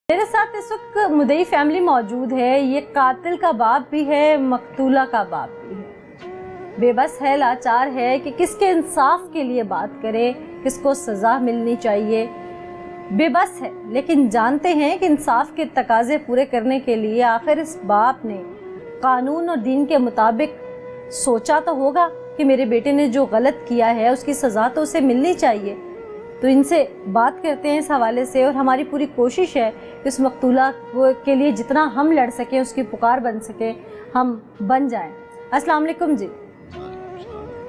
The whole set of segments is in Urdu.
میرے ساتھ اس وقت مدعی فیملی موجود ہے. یہ قاتل کا باپ بھی ہے, مقتولہ کا باپ بھی ہے. بے بس ہے, لاچار ہے کہ کس کے انصاف کے لیے بات کرے, کس کو سزا ملنی چاہیے. بے بس ہے, لیکن جانتے ہیں کہ انصاف کے تقاضے پورے کرنے کے لیے آخر اس باپ نے قانون اور دین کے مطابق سوچا تو ہوگا کہ میرے بیٹے نے جو غلط کیا ہے اس کی سزا تو اسے ملنی چاہیے. تو ان سے بات کرتے ہیں اس حوالے سے, اور ہماری پوری کوشش ہے کہ اس مقتولہ کے لیے جتنا ہم لڑ سکیں, اس کی پکار بن سکیں, ہم بن جائیں. السلام علیکم جی.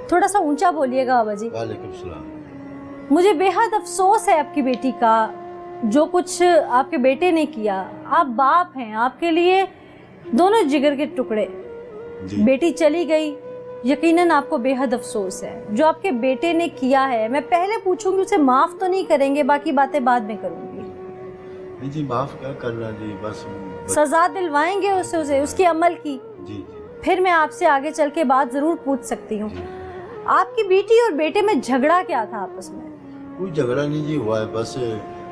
تھوڑا سا اونچا بولیے گا بابا جی. وعلیکم السلام. مجھے بے حد افسوس ہے آپ کی بیٹی کا, جو کچھ آپ کے بیٹے نے کیا. آپ باپ ہیں, آپ کے لیے دونوں جگر کے ٹکڑے. بیٹی چلی گئی, یقیناً آپ کو بے حد افسوس ہے. جو آپ کے بیٹے نے کیا ہے, میں پہلے پوچھوں گی اسے معاف تو نہیں کریں گے, باقی باتیں بعد میں کروں گی. جی معاف کیا کرنا جی, بس سزا دلوائیں گے اسے اس کی عمل کی. جی پھر میں آپ سے آگے چل کے بات ضرور پوچھ سکتی ہوں. آپ کی بیٹی اور بیٹے میں جھگڑا کیا تھا آپس میں؟ کوئی جھگڑا نہیں جی ہوا ہے, بس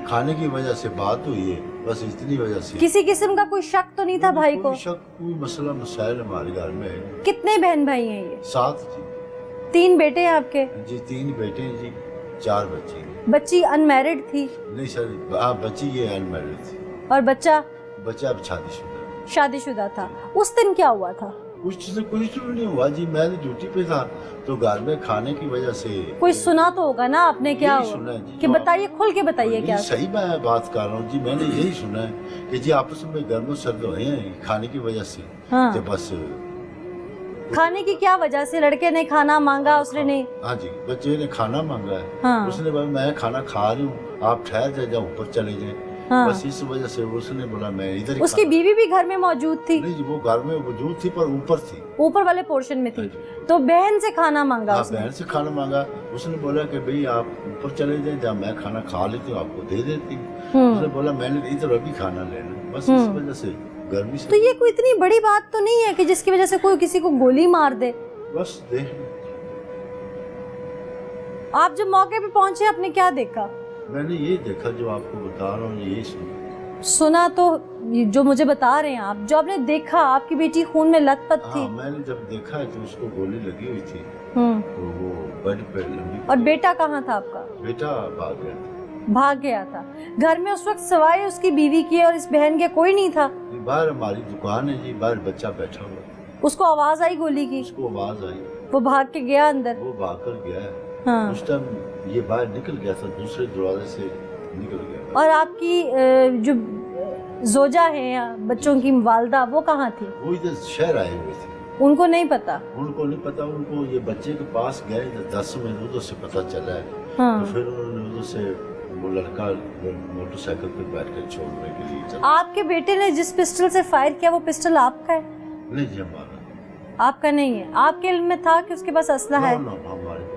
کھانے کی وجہ سے بات ہوئی ہے, بس اتنی وجہ سے. کسی قسم کا کوئی شک تو نہیں تھا بھائی کو؟ کوئی شک, کوئی مسئلہ مسائل ہمارے گھر میں ہے. کتنے بہن بھائی ہیں یہ؟ 7 جی. 3 بیٹے ہیں آپ کے؟ جی 3 بیٹے ہیں جی, 4 بچے. بچی ان میرڈ تھی؟ نہیں سر, بچی یہ ان میرڈ تھی. اور بچہ اب شادی شدہ تھا. اس دن کیا ہوا تھا؟ کچھ نہیں ہوا جی, میں ڈیوٹی پہ تھا تو گھر میں کھانے کی وجہ سے کوئی سنا تو ہوگا نا آپ نے, کیا ہوا کہ بتائیے, کھل کے بتائیے. کیا صحیح میں بات کر رہا ہوں جی, میں نے یہی سنا ہے کہ جی آپس میں گرم و سرد ہوئے ہیں کھانے کی وجہ سے. تو بس کھانے کی کیا وجہ سے؟ لڑکے نے کھانا مانگا, اس نے نہیں؟ ہاں جی, بچے نے کھانا مانگا ہے. اس نے بولا میں کھانا کھا رہی ہوں, آپ ٹھہر جائیں, اوپر چلے جائیں. بس اس وجہ سے اس نے بولا میں ادھر. اس کی بیوی بھی گھر میں موجود تھی؟ نہیں جی, وہ گھر میں موجود تھی پر اوپر تھی, اوپر والے پورشن میں تھی. تو بہن سے کھانا مانگا؟ بہن سے کھانا مانگا. اس نے بولا کہ بھئی آپ اوپر چلے جائیں, جب میں کھانا کھا لیتی ہوں آپ کو دے دیتی ہوں. اس نے بولا میں نے ادھر ابھی کھانا لینا, بس اس وجہ سے گرمی سے. تو یہ کوئی اتنی بڑی بات تو نہیں ہے کہ جس کی وجہ سے کوئی کسی کو گولی مار دے؟ بس دیکھ, آپ جب موقع پہ پہنچے آپ نے کیا دیکھا؟ میں نے یہ دیکھا جو آپ کو بتا رہا ہوں, یہی سنا تو جو مجھے بتا رہے ہیں آپ, جو آپ نے دیکھا, آپ کی بیٹی خون میں لت پت تھی. میں نے جب دیکھا تو اس کو گولی لگی ہوئی تھی, تو وہ بیڈ پہ لمبی. اور بیٹا کہاں تھا آپ کا؟ بیٹا بھاگ گیا تھا. گھر میں اس وقت سوائے اس کی بیوی کے اور اس بہن کے کوئی نہیں تھا؟ باہر ہماری دکان ہے جی, باہر بچہ بیٹھا ہوا. اس کو آواز آئی گولی کی؟ اس کو آواز آئی, وہ بھاگ کے گیا اندر؟ وہ بھاگ کر گیا ہے. اس ٹائم یہ باہر نکل گیا تھا, دوسرے دروازے سے نکل گیا. اور آپ کی جو زوجہ ہے, بچوں کی والدہ, وہ کہاں تھی؟ وہ ادھر شہر آئے ہوئے تھے. ان کو نہیں پتا؟ ان کو نہیں پتا, ان کو یہ بچے کے پاس گئے 10 منٹ ادھر سے پتا چلا ہے. تو پھر انہوں نے ادھر سے وہ لڑکا موٹر سائیکل پہ بیٹھ کر چھوڑنے کے لیے چلا. آپ کے بیٹے نے جس پسٹل سے فائر کیا وہ پسٹل آپ کا ہے؟ نہیں جی, ہمارا آپ کا نہیں ہے. آپ کے علم میں تھا کہ اس کے پاس اسلحہ ہے؟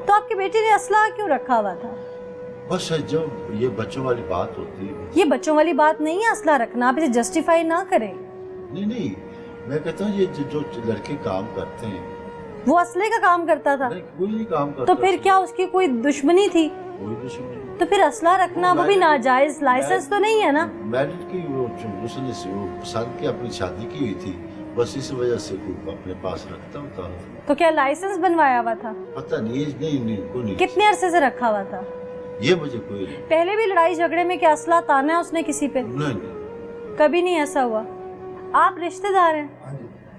تو آپ کے بیٹے نے اسلحہ کیوں رکھا ہوا تھا؟ بس جب یہ بچوں والی بات ہوتی ہے. یہ بچوں والی بات نہیں ہے اسلحہ رکھنا, آپ اسے جسٹیفائی نہ کریں. نہیں, میں کہتا ہوں یہ جو لڑکے کام کرتے ہیں, وہ اسلحے کا کام کرتا تھا؟ کوئی نہیں کام کرتا. تو پھر کیا اس کی کوئی دشمنی تھی؟ کوئی دشمنی. تو پھر اسلحہ رکھنا وہ بھی ناجائز, لائسنس تو نہیں ہے نا؟ میرڈ کی اس نے پسند کی, اپنی شادی کی ہوئی تھی, بس اس وجہ سے اپنے پاس رکھتا ہوتا. تو کیا لائسنس بنوایا ہوا تھا؟ پتہ نہیں. کتنے عرصے سے رکھا ہوا تھا یہ مجھے کوئی نہیں. پہلے بھی لڑائی جھگڑے میں کیا اسلحہ تانا ہے اس نے کسی پہ؟ نہیں, کبھی نہیں ایسا ہوا. آپ رشتہ دار ہیں؟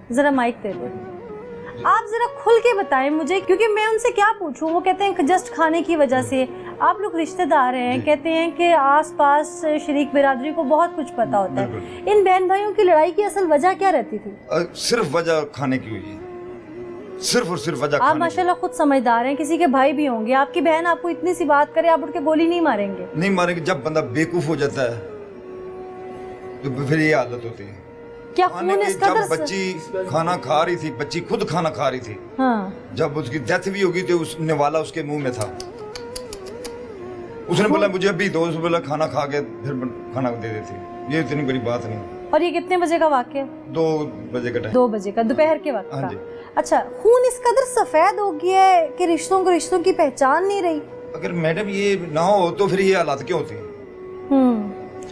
ذرا مائک دے دیں. آپ ذرا کھل کے بتائیں مجھے, کیونکہ میں ان سے کیا پوچھوں. وہ کہتے ہیں کہ جسٹ کھانے کی وجہ سے. آپ لوگ رشتہ دار ہیں, کہتے ہیں کہ آس پاس شریک برادری کو بہت کچھ پتا ہوتا ہے. ان بہن بھائیوں کی لڑائی کی اصل وجہ کیا رہتی تھی؟ صرف وجہ کھانے کی ہوئی ہے, صرف اور صرف وجہ. آپ ماشاءاللہ خود سمجھدار ہیں, کسی کے بھائی بھی ہوں گے. آپ کی بہن آپ کو اتنی سی بات کرے, آپ اٹھ کے گولی نہیں ماریں گے؟ نہیں ماریں گے. جب بندہ بیوقوف ہو جاتا ہے تو پھر یہ عادت ہوتی ہے. کیا خون اس جب قدر بچی کھانا کھا رہی تھی, بچی خود کھانا کھا رہی تھی, جب اس کی ڈیتھ بھی ہوگی تو اس نوالا اس کے منہ میں تھا. اس نے بولا مجھے ابھی دو, بولا کھانا کھا کے پھر کھانا دے دیتی. یہ اتنی بڑی بات نہیں. اور یہ کتنے بجے کا واقعہ؟ 2 بجے کا ٹائم. 2 بجے کا, دوپہر کے وقت کا. اچھا, خون اس قدر سفید ہو گیا ہے کہ رشتوں کی پہچان نہیں رہی. اگر میڈم یہ نہ ہو تو پھر یہ حالات کیوں ہوتی ہیں؟